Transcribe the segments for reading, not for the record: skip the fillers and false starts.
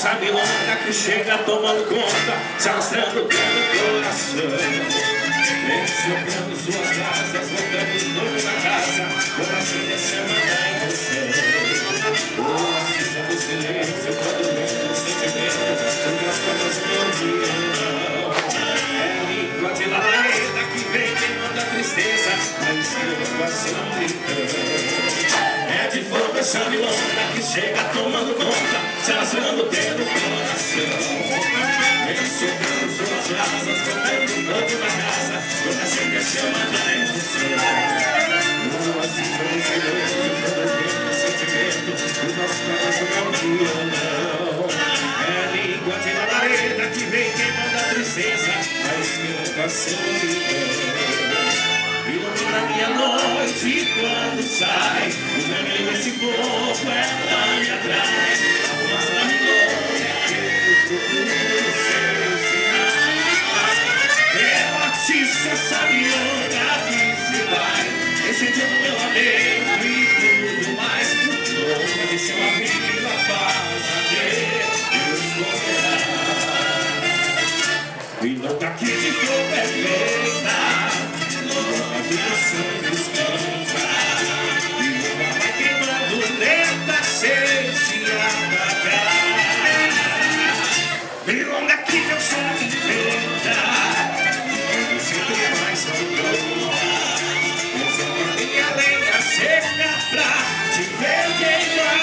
essa milonga que chega tomando conta, se alastrando pelo coração. Vem soprando suas asas, voltando o novo na casa, coração descendo na emoção. Oh, assista do silêncio, quando vem o sentimento, sobre as cordas do violão. É língua de labareda que vem queimando a tristeza, mas se equação gritando. É de fogo essa milonga que chega tomando conta, se alastrando pelo coração. Vem soprando suas asas, voltando o novo na casa, quando acende a chama da emoção. Oh, assista do silêncio, quando vem o sentimento, os nossos corações não violão. É língua de labareda que vem queimando a tristeza, mas que equação gritando. Ilumina minha noite quando sai, o caminho desse fogo, ela me atrai. A fumaça da milonga que procura os seus sinais. Eu atiço essa milonga que se vai, incendiando meu lamento e tudo mais. Não me deixe uma viva paz a ver, Deus correrá. Milonga que de fogo é feita, a vibração descansa, e uma vai queimando lenta sem se apagar. Milonga que meu som inventa, e sempre mais faltando. Pensando em minha lenha seca pra te ver queimar.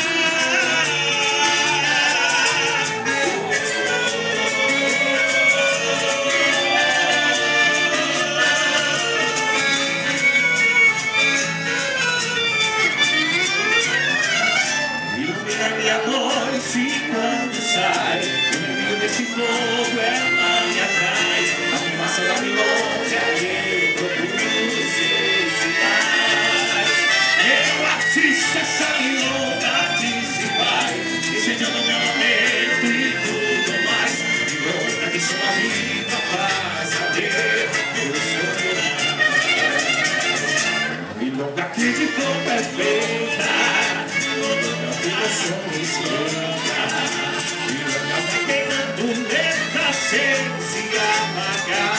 Minha noite quando sai, o inimigo desse fogo ela me atrai. A fumaça da milonga eu procuro os seus sinais. Eu atiço essa milonga que se vai, incendiando meu lamento e tudo mais. Milonga que chama viva paz a Deus, milonga que de fogo é feita, a som esquenta, e o olhar vai queimando lenta sem se apagar.